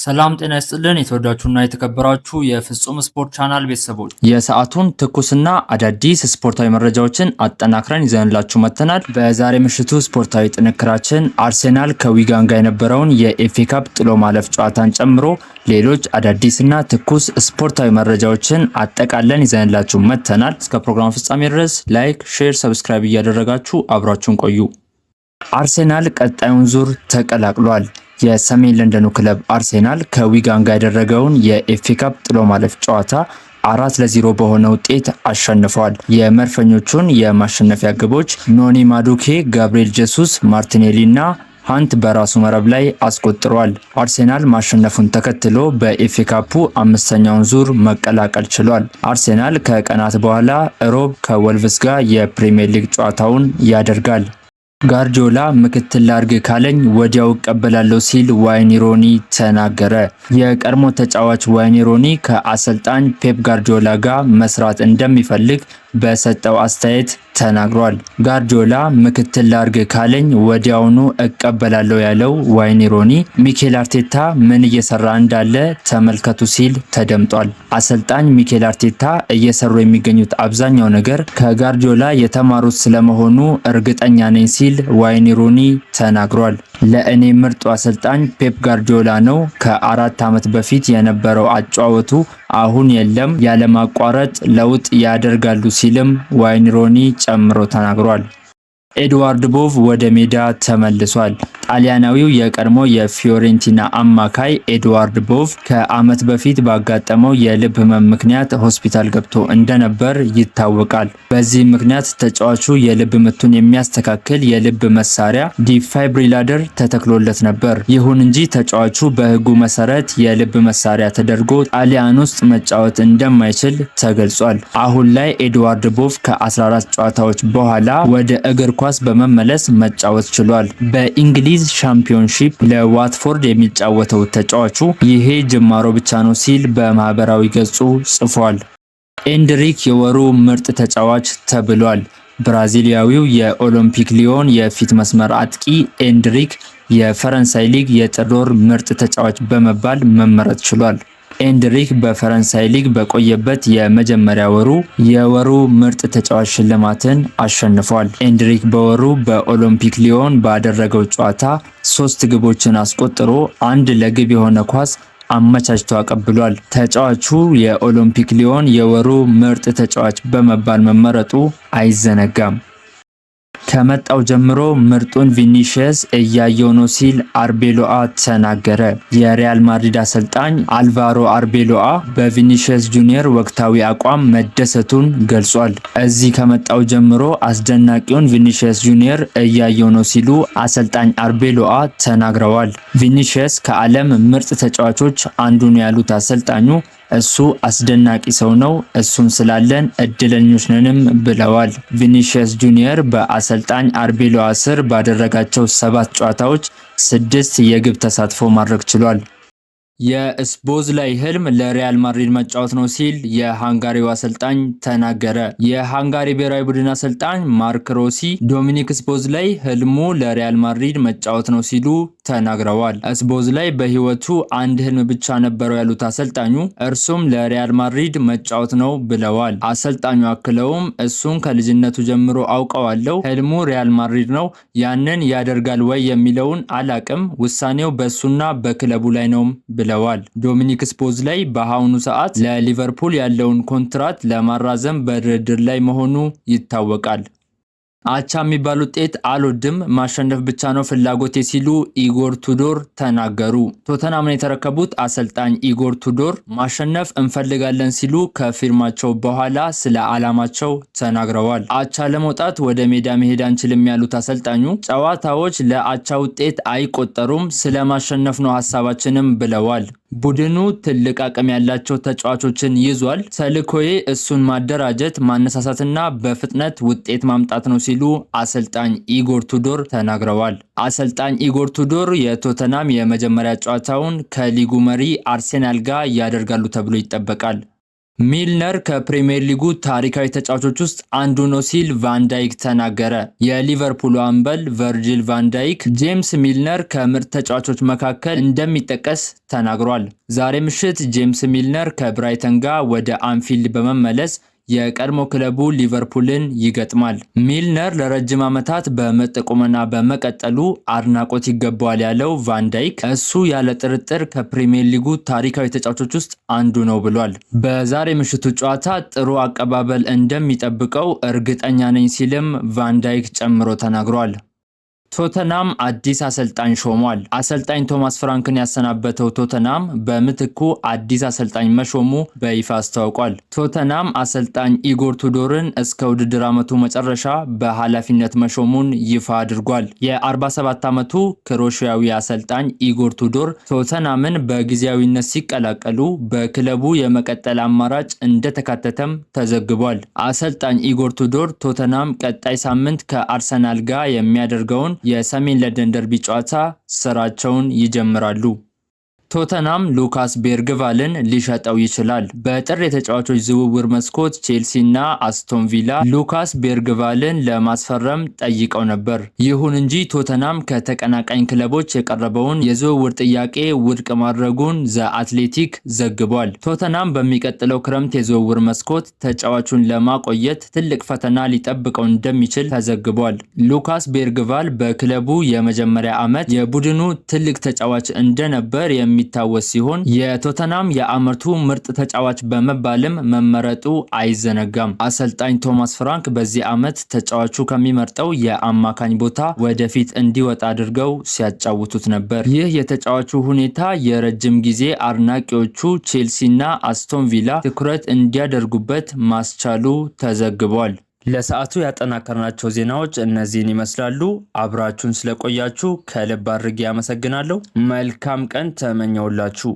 ሰላም ጤና ይስጥልን የተወዳችሁና የተከበራችሁ የፍጹም ስፖርት ቻናል ቤተሰቦች የሰዓቱን ትኩስና አዳዲስ ስፖርታዊ መረጃዎችን አጠናክረን ይዘንላችሁ መጥተናል። በዛሬ ምሽቱ ስፖርታዊ ጥንክራችን አርሴናል ከዊጋን ጋር የነበረውን የኤፍኤ ካፕ ጥሎ ማለፍ ጨዋታን ጨምሮ ሌሎች አዳዲስና ትኩስ ስፖርታዊ መረጃዎችን አጠቃለን ይዘንላችሁ መጥተናል። እስከ ፕሮግራሙ ፍጻሜ ድረስ ላይክ፣ ሼር፣ ሰብስክራይብ እያደረጋችሁ አብራችሁን ቆዩ። አርሴናል ቀጣዩን ዙር ተቀላቅሏል። የሰሜን ለንደኑ ክለብ አርሴናል ከዊጋን ጋር ያደረገውን የኤፍኤ ካፕ ጥሎ ማለፍ ጨዋታ 4-0 በሆነ ውጤት አሸንፏል። የመድፈኞቹን የማሸነፊያ ግቦች ኖኒ ማዱኬ፣ ጋብሪኤል ጄሱስ፣ ማርቲኔሊ እና ሃንት በራሱ መረብ ላይ አስቆጥሯል። አርሴናል ማሸነፉን ተከትሎ በኤፍኤ ካፑ አምስተኛውን ዙር መቀላቀል ችሏል። አርሴናል ከቀናት በኋላ ሮብ ከወልቭስ ጋር የፕሪሚየር ሊግ ጨዋታውን ያደርጋል። ጋርዲዮላ ምክትል ላድርግ ካለኝ ወዲያው እቀበላለሁ ሲል ዋይኒ ሮኒ ተናገረ። የቀድሞ ተጫዋች ዋይኒ ሮኒ ከአሰልጣኝ ፔፕ ጋርዲዮላ ጋር መስራት እንደሚፈልግ በሰጠው አስተያየት ተናግሯል። ጋርዲዮላ ምክትል ላድርግ ካለኝ ወዲያውኑ እቀበላለሁ ያለው ዋይኒ ሮኒ ሚኬል አርቴታ ምን እየሰራ እንዳለ ተመልከቱ ሲል ተደምጧል። አሰልጣኝ ሚኬል አርቴታ እየሰሩ የሚገኙት አብዛኛው ነገር ከጋርዲዮላ የተማሩት ስለመሆኑ እርግጠኛ ነኝ ሲል ዋይኒ ሮኒ ተናግሯል። ለእኔ ምርጡ አሰልጣኝ ፔፕ ጋርዲዮላ ነው። ከ4 ዓመት በፊት የነበረው አጫወቱ አሁን የለም፣ ያለማቋረጥ ለውጥ ያደርጋሉ ሲልም ዋይኒ ሮኒ ጨምሮ ተናግሯል። ኤድዋርድ ቦቭ ወደ ሜዳ ተመልሷል። ጣሊያናዊው የቀድሞ የፊዮሬንቲና አማካይ ኤድዋርድ ቦቭ ከዓመት በፊት ባጋጠመው የልብ ህመም ምክንያት ሆስፒታል ገብቶ እንደነበር ይታወቃል። በዚህ ምክንያት ተጫዋቹ የልብ ምቱን የሚያስተካክል የልብ መሳሪያ ዲፋይብሪላደር ተተክሎለት ነበር። ይሁን እንጂ ተጫዋቹ በህጉ መሰረት የልብ መሳሪያ ተደርጎ ጣሊያን ውስጥ መጫወት እንደማይችል ተገልጿል። አሁን ላይ ኤድዋርድ ቦቭ ከ14 ጨዋታዎች በኋላ ወደ እግር ኳስ በመመለስ መጫወት ችሏል። በእንግሊዝ ሻምፒዮንሺፕ ለዋትፎርድ የሚጫወተው ተጫዋቹ ይሄ ጅማሮ ብቻ ነው ሲል በማህበራዊ ገጹ ጽፏል። ኤንድሪክ የወሩ ምርጥ ተጫዋች ተብሏል። ብራዚሊያዊው የኦሎምፒክ ሊዮን የፊት መስመር አጥቂ ኤንድሪክ የፈረንሳይ ሊግ የጥር ወር ምርጥ ተጫዋች በመባል መመረጥ ችሏል። ኤንድሪክ በፈረንሳይ ሊግ በቆየበት የመጀመሪያ ወሩ የወሩ ምርጥ ተጫዋች ሽልማትን አሸንፏል። ኤንድሪክ በወሩ በኦሎምፒክ ሊዮን ባደረገው ጨዋታ 3 ግቦችን አስቆጥሮ አንድ ለግብ የሆነ ኳስ አመቻችቶ አቀብሏል። ተጫዋቹ የኦሎምፒክ ሊዮን የወሩ ምርጥ ተጫዋች በመባል መመረጡ አይዘነጋም። ከመጣው ጀምሮ ምርጡን ቪኒሺየስ እያየው ነው ሲል አርቤሎአ ተናገረ። የሪያል ማድሪድ አሰልጣኝ አልቫሮ አርቤሎአ በቪኒሺየስ ጁኒየር ወቅታዊ አቋም መደሰቱን ገልጿል። እዚህ ከመጣው ጀምሮ አስደናቂውን ቪኒሺየስ ጁኒየር እያየው ነው ሲሉ አሰልጣኝ አርቤሎአ ተናግረዋል። ቪኒሺየስ ከዓለም ምርጥ ተጫዋቾች አንዱ ነው ያሉት አሰልጣኙ እሱ አስደናቂ ሰው ነው፣ እሱን ስላለን እድለኞች ነንም ብለዋል። ቪኒሺየስ ጁኒየር በአሰልጣኝ አርቤሎአ ስር ባደረጋቸው 7 ጨዋታዎች 6 የግብ ተሳትፎ ማድረግ ችሏል። የስፖዝላይ ህልም ለሪያል ማድሪድ መጫወት ነው ሲል የሃንጋሪው አሰልጣኝ ተናገረ። የሃንጋሪ ብሔራዊ ቡድን አሰልጣኝ ማርክ ሮሲ ዶሚኒክ ስፖዝላይ ህልሙ ለሪያል ማድሪድ መጫወት ነው ሲሉ ተናግረዋል። ስፖዝላይ በህይወቱ አንድ ህልም ብቻ ነበረው ያሉት አሰልጣኙ እርሱም ለሪያል ማድሪድ መጫወት ነው ብለዋል። አሰልጣኙ አክለውም እሱን ከልጅነቱ ጀምሮ አውቀዋለሁ፣ ህልሙ ሪያል ማድሪድ ነው፣ ያንን ያደርጋል ወይ የሚለውን አላቅም፣ ውሳኔው በሱና በክለቡ ላይ ነው ብለዋል። ዶሚኒክ ስፖዝላይ በአሁኑ ሰዓት ለሊቨርፑል ያለውን ኮንትራት ለማራዘም በድርድር ላይ መሆኑ ይታወቃል። አቻ የሚባል ውጤት አልወድም፣ ማሸነፍ ብቻ ነው ፍላጎቴ ሲሉ ኢጎር ቱዶር ተናገሩ። ቶተናምን የተረከቡት አሰልጣኝ ኢጎር ቱዶር ማሸነፍ እንፈልጋለን ሲሉ ከፊርማቸው በኋላ ስለ ዓላማቸው ተናግረዋል። አቻ ለመውጣት ወደ ሜዳ መሄድ አንችልም ያሉት አሰልጣኙ ጨዋታዎች ለአቻ ውጤት አይቆጠሩም፣ ስለ ማሸነፍ ነው ሀሳባችንም ብለዋል። ቡድኑ ትልቅ አቅም ያላቸው ተጫዋቾችን ይዟል። ተልእኮዬ እሱን ማደራጀት፣ ማነሳሳትና በፍጥነት ውጤት ማምጣት ነው ሲሉ አሰልጣኝ ኢጎር ቱዶር ተናግረዋል። አሰልጣኝ ኢጎር ቱዶር የቶተናም የመጀመሪያ ጨዋታውን ከሊጉ መሪ አርሴናል ጋር ያደርጋሉ ተብሎ ይጠበቃል። ሚልነር ከፕሪሚየር ሊጉ ታሪካዊ ተጫዋቾች ውስጥ አንዱ ነው ሲል ቫን ዳይክ ተናገረ። የሊቨርፑል አምበል ቨርጂል ቫን ዳይክ ጄምስ ሚልነር ከምርጥ ተጫዋቾች መካከል እንደሚጠቀስ ተናግሯል። ዛሬ ምሽት ጄምስ ሚልነር ከብራይተን ጋር ወደ አንፊልድ በመመለስ የቀድሞ ክለቡ ሊቨርፑልን ይገጥማል። ሚልነር ለረጅም ዓመታት በምርጥ ቁመና በመቀጠሉ አድናቆት ይገባዋል ያለው ቫን ዳይክ እሱ ያለ ጥርጥር ከፕሪሚየር ሊጉ ታሪካዊ ተጫዋቾች ውስጥ አንዱ ነው ብሏል። በዛሬ ምሽቱ ጨዋታ ጥሩ አቀባበል እንደሚጠብቀው እርግጠኛ ነኝ ሲልም ቫን ዳይክ ጨምሮ ተናግሯል። ቶተናም አዲስ አሰልጣኝ ሾሟል። አሰልጣኝ ቶማስ ፍራንክን ያሰናበተው ቶተናም በምትኩ አዲስ አሰልጣኝ መሾሙ በይፋ አስታውቋል። ቶተናም አሰልጣኝ ኢጎር ቱዶርን እስከ ውድድር ዓመቱ መጨረሻ በኃላፊነት መሾሙን ይፋ አድርጓል። የ47 ዓመቱ ክሮሺያዊ አሰልጣኝ ኢጎር ቱዶር ቶተናምን በጊዜያዊነት ሲቀላቀሉ በክለቡ የመቀጠል አማራጭ እንደተካተተም ተዘግቧል። አሰልጣኝ ኢጎር ቱዶር ቶተናም ቀጣይ ሳምንት ከአርሰናል ጋር የሚያደርገውን የሰሜን ለንደን ደርቢ ጨዋታ ስራቸውን ይጀምራሉ። ቶተናም ሉካስ ቤርግቫልን ሊሸጠው ይችላል። በጥር የተጫዋቾች ዝውውር መስኮት ቼልሲና አስቶን ቪላ ሉካስ ቤርግቫልን ለማስፈረም ጠይቀው ነበር። ይሁን እንጂ ቶተናም ከተቀናቃኝ ክለቦች የቀረበውን የዝውውር ጥያቄ ውድቅ ማድረጉን ዘ አትሌቲክ ዘግቧል። ቶተናም በሚቀጥለው ክረምት የዝውውር መስኮት ተጫዋቹን ለማቆየት ትልቅ ፈተና ሊጠብቀው እንደሚችል ተዘግቧል። ሉካስ ቤርግቫል በክለቡ የመጀመሪያ ዓመት የቡድኑ ትልቅ ተጫዋች እንደነበር የሚታወስ ሲሆን የቶተናም የዓመቱ ምርጥ ተጫዋች በመባልም መመረጡ አይዘነጋም። አሰልጣኝ ቶማስ ፍራንክ በዚህ ዓመት ተጫዋቹ ከሚመርጠው የአማካኝ ቦታ ወደፊት እንዲወጣ አድርገው ሲያጫውቱት ነበር። ይህ የተጫዋቹ ሁኔታ የረጅም ጊዜ አድናቂዎቹ ቼልሲና አስቶን ቪላ ትኩረት እንዲያደርጉበት ማስቻሉ ተዘግቧል። ለሰዓቱ ያጠናከርናቸው ዜናዎች እነዚህን ይመስላሉ። አብራችሁን ስለቆያችሁ ከልብ አድርጌ አመሰግናለሁ። መልካም ቀን ተመኘውላችሁ።